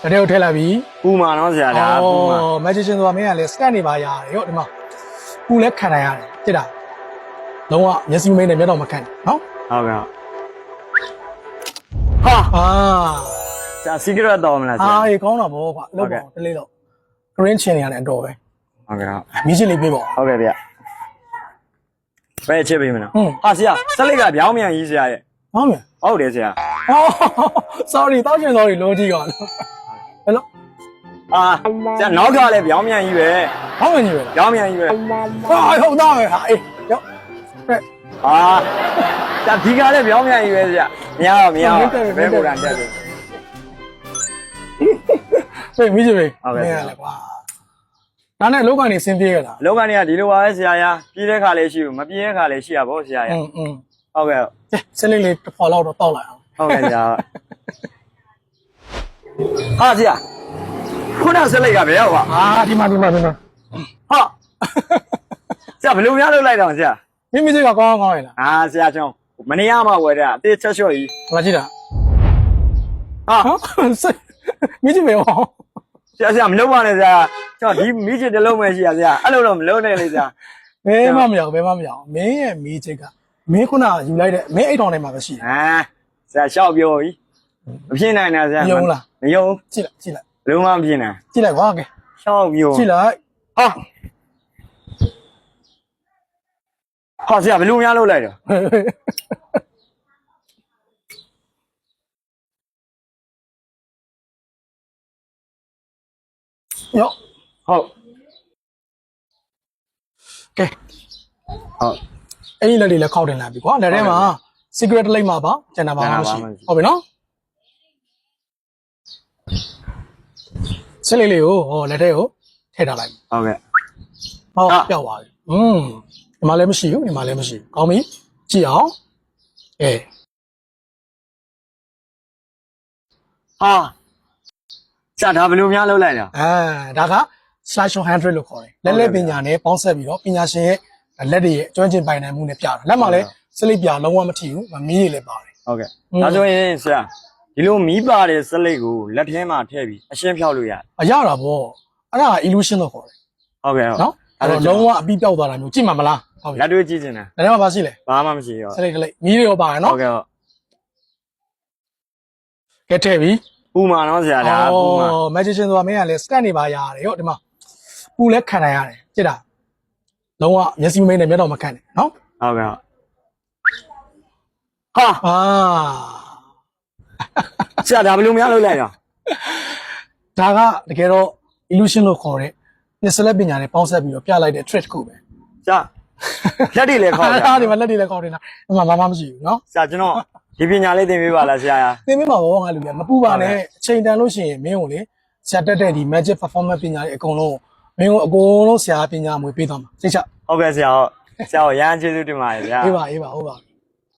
တကယ်ထဲလာပြီ ပူမာနော်ဆရာဒါပူမာ magician ဆိုတာမင်းကလည်း scan နေပါရတယ်ရောဒီမှာပူလဲခံနိုင်ရတယ်တိတာလုံးဝမျက်စိမိတ်နဲ့မျက်တော့မခံနဲ့နော် ဟုတ်ကဲ့ဟာ ဆရာ secret တော့မလားဆရာ အေးကောင်းတာဗောကွာလောက်ပါတလေးတော့ green ချင်နေရတယ်အတော်ပဲ ဟုတ်ကဲ့ မြည်ချင်လေးပြေးပေါ့ ဟုတ်ကဲ့ဗျဘယ်ချစ်ပေးမလားဟာဆရာဆက်လိုက်ကပြောင်းမြန်ကြီးဆရာရဲ့ ဟုတ်မယ် ဟုတ်တယ်ဆရာ sorry တောက်ချင် sorry လို့ကြည့်ကောဘယ်လို ဆရာနောက်ကလည်းပြောင်းမြန်ကြီးပဲ ဟုတ်မယ်ညီပဲ ပြောင်းမြန်ကြီးပဲ ဟုတ်တော့ပဲဟာအေးရော့ဆရာဒီကလည်းပြောင်းမြန်ကြီးပဲဆရာမရတော့ဘယ်ပုံစံတက်တယ် ပြေးမြည်ချင်ပဲ ဟုတ်ကဲ့ လေကွာဒါနဲ့လောကနေစင်ပြေးရတာ အလောကနေကဒီလိုပါပဲဆရာရပြေးတဲ့ခါလေးရှိဘူးမပြေးတဲ့ခါလေးရှိရပါဘောဆရာရဟုတ်ကဲ့ စလေးလေးတစ်ဖော်လောက်တော့တောက်လိုက်အောင် ဟုတ်ကဲ့ဆရာဟာဆရာခုနဆက်လိုက်ကဘယ်ရောက်ပါ ဒီမှာ ဟာဆရာဘယ်လိုများလုပ်လိုက်တော့ဆရာ မိမိကြီးကကောင်းကောင်းရလား ဆရာချောင်းမနေရမှဝယ်တာအသေးချက်လျှော့ကြီး မကြည့်တာ ဟာ မိကြီးပဲဟော ဆရာမလုပ်ပါနဲ့ဆရာကျွန်တော်ဒီမိချစ်တစ်လုံးပဲရှိရဆရာအဲ့လိုတော့မလုပ်နဲ့လေဆရာ ဘယ်မှမရဘူးမင်းရဲ့မိချစ်ကမင်းခုနယူလိုက်တဲ့မင်းအိတ်ထောင်ထဲမှာပဲရှိတယ် ဆရာရှောက်ပြောပြီမဖြစ်နိုင်နဲ့ဆရာ ယုံလား မယုံ ကြည့်လိုက် ဘယ်လိုမှမဖြစ်နိုင် ကြည့်လိုက်ကွာကဲ ရှောက်ပြော ကြည့်လိုက် ဟာဆရာဘယ်လိုများလုပ်လိုက်တော့ ရော့ ဟုတ် ကဲအဲ့ဒီလက်တွေလည်းခောက်တင်လာပြီကွာလက်ထဲမှာ secret လိမ့်မှာပါကျန်တာပါမရှိဟုတ်ပြီနော်စလေးလေးကိုလက်ထဲကိုထည့်ထားလိုက် ဟုတ်ကဲ့ ဟုတ်ပြောက်သွားပြီဒီမှာလည်းမရှိဘူးဒီမှာလည်းမရှိဘူးကောင်းပြီကြည့်အောင်ဆရာဒါဘယ်လိုများလုပ်လိုက်တာ ဒါက slideshow 100လို့ခေါ်တယ်လက်ပညာနဲ့ပေါင်းဆက်ပြီးတော့ပညာရှင်ရဲ့လက်တွေရဲ့ကျွမ်းကျင်ပိုင်နိုင်မှုနဲ့ပြတာလက်မှာလည်းစလိပ်ပြလုံးဝမထီဘူးမီးတွေလည်းပါတယ် ဟုတ်ကဲ့ဒါဆိုရင်ဆရာဒီလိုမီးပါတဲ့စလိတ်ကိုလက်ထဲမှာထည့်ပြီးအရှင်းဖြောက်လို့ရတယ် ရတာဗောအဲ့ဒါက illusion လို့ခေါ်တယ် ဟုတ်ကဲ့ နော်အဲ့တော့လုံးဝအပြီးပြောက်သွားတာမျိုးကြည့်မှာမလားဟုတ်ပြီ လက်တွေ့ကြည့်ချင်တယ် လက်ထဲမှာပါရှိလဲ ဘာမှမရှိရော စလိပ်ကလေးမီးတွေရောပါတယ်နော် ဟုတ်ကဲ့ဟုတ် ကဲထည့်ပြီ ပူမာနော်ဆရာဒါပူမာ magician ဆိုတာမင်းကလည်း scan နေပါရတယ်ရောဒီမှာပူလဲခံနိုင်ရတယ်ကြည့်တာလုံးဝမျက်စိမိတ်နဲ့မျက်တော့မခံနဲ့နော် ဟုတ်ကဲ့ဟာ ဆရာဒါဘယ်လိုများလုပ်လိုက်တာ ဒါကတကယ်တော့ illusion လို့ခေါ်တဲ့မျက်စလက်ပညာနဲ့ပေါင်းစပ်ပြီးတော့ပြလိုက်တဲ့ trick တစ်ခုပဲ ဆရာလက်တွေလည်းခေါက်တာ ဒီမှာလက်တွေလည်းခေါက်တင်တာဒီမှာဘာမှမရှိဘူးနော် ဆရာကျွန်တော်ဒီပညာလေးသင်ပေးပါလားဆရာ သင်ပေးမှာဘောငါလူပြမပူပါနဲ့အချိန်တန်လို့ရှိရင်မင်းကိုလေဆရာတက်တဲ့ဒီ magic performance ပညာတွေအကုန်လုံးမင်းကိုအကုန်လုံးဆရာပညာမွေးပေးသွားမှာသိချ ဟုတ်ကဲ့ဆရာဟုတ်ဆရာရမ်းကျေးဇူးတင်ပါတယ်ဗျာ အေးပါဟုတ်ပါ